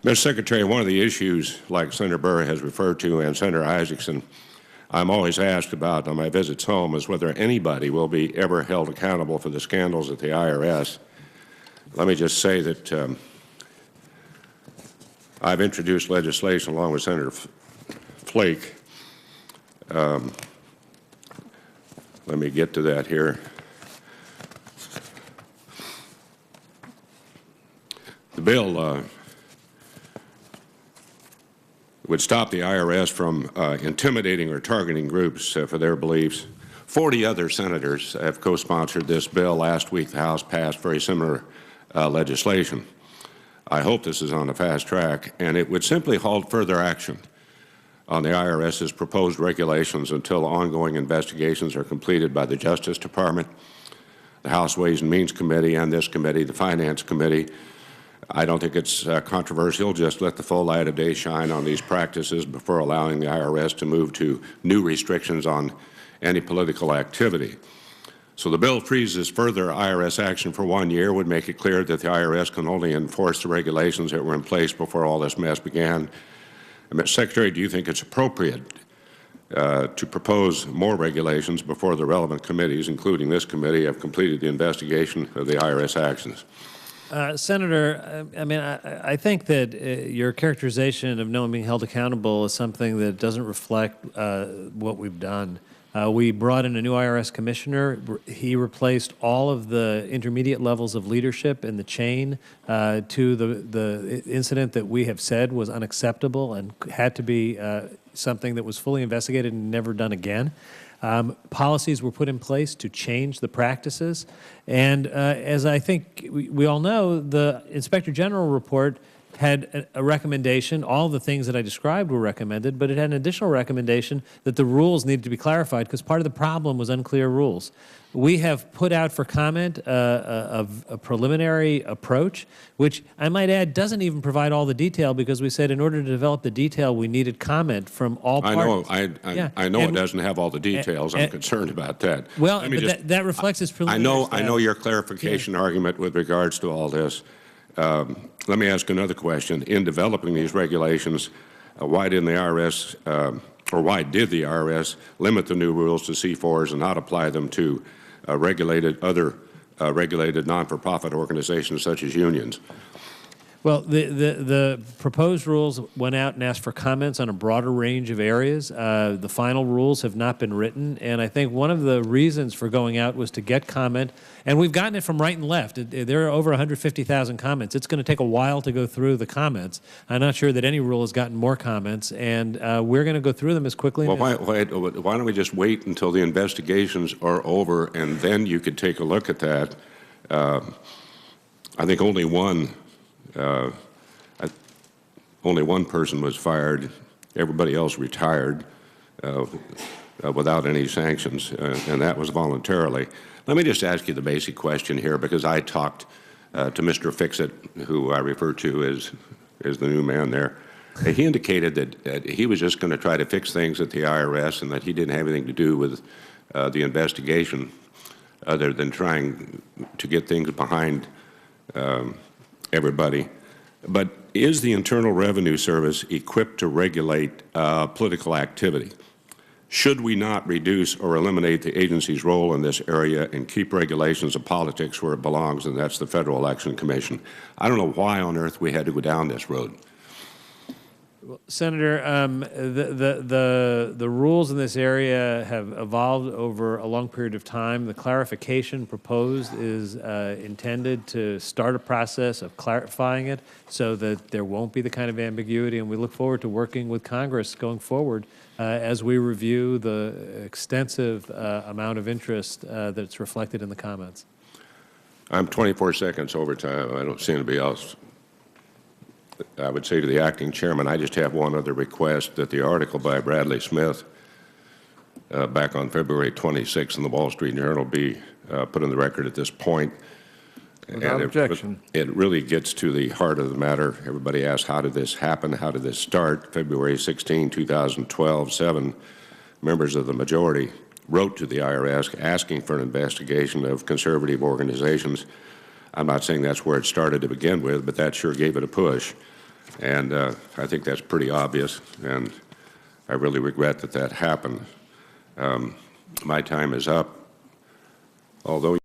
Mr. Secretary, one of the issues, like Senator Burr has referred to and Senator Isaacson, I'm always asked about on my visits home is whether anybody will be ever held accountable for the scandals at the IRS. Let me just say that I've introduced legislation along with Senator Flake. Let me get to that here. The bill would stop the IRS from intimidating or targeting groups for their beliefs. 40 other senators have co-sponsored this bill. Last week, the House passed very similar legislation. I hope this is on a fast track, and it would simply halt further action on the IRS's proposed regulations until ongoing investigations are completed by the Justice Department, the House Ways and Means Committee, and this committee, the Finance Committee. I don't think it's controversial. Just let the full light of day shine on these practices before allowing the IRS to move to new restrictions on any political activity. So the bill freezes further IRS action for 1 year, would make it clear that the IRS can only enforce the regulations that were in place before all this mess began. And Mr. Secretary, do you think it's appropriate to propose more regulations before the relevant committees, including this committee, have completed the investigation of the IRS actions? Senator, I think that your characterization of no one being held accountable is something that doesn't reflect what we've done. We brought in a new IRS commissioner. He replaced all of the intermediate levels of leadership in the chain to the incident that we have said was unacceptable and had to be something that was fully investigated and never done again. Policies were put in place to change the practices. And as I think we all know, the Inspector General report had a recommendation. All the things that I described were recommended, but it had an additional recommendation that the rules needed to be clarified because part of the problem was unclear rules. We have put out for comment a preliminary approach, which I might add doesn't even provide all the detail because we said in order to develop the detail, we needed comment from all parties. I know it doesn't have all the details. I'm concerned about that. Well, but that reflects its preliminary I know your clarification argument with regards to all this. Let me ask another question. In developing these regulations, why didn't the IRS, or why did the IRS limit the new rules to C4s and not apply them to regulated non-for-profit organizations such as unions? Well, the proposed rules went out and asked for comments on a broader range of areas. The final rules have not been written, and I think one of the reasons for going out was to get comment, and we've gotten it from right and left. There are over 150,000 comments. It's going to take a while to go through the comments. I'm not sure that any rule has gotten more comments, and we're going to go through them as quickly. Well, why don't we just wait until the investigations are over, and then you could take a look at that? I think only one person was fired. Everybody else retired without any sanctions, and that was voluntarily. Let me just ask you the basic question here, because I talked to Mr. Fixit, who I refer to as the new man there. He indicated that he was just going to try to fix things at the IRS and that he didn't have anything to do with the investigation other than trying to get things behind everybody. But is the Internal Revenue Service equipped to regulate political activity? Should we not reduce or eliminate the agency's role in this area and keep regulations of politics where it belongs, and that's the Federal Election Commission? I don't know why on earth we had to go down this road. Well, Senator, the rules in this area have evolved over a long period of time. The clarification proposed is intended to start a process of clarifying it so that there won't be the kind of ambiguity, and we look forward to working with Congress going forward as we review the extensive amount of interest that's reflected in the comments. I'm 24 seconds over time. I don't see anybody else. I would say to the acting chairman, I just have one other request, that the article by Bradley Smith back on February 26th in the Wall Street Journal be put on the record at this point. Without objection. It really gets to the heart of the matter. Everybody asks, how did this happen? How did this start? February 16, 2012, 7 members of the majority wrote to the IRS asking for an investigation of conservative organizations. I'm not saying that's where it started to begin with, but that sure gave it a push. And I think that's pretty obvious, and I really regret that that happened. My time is up. Although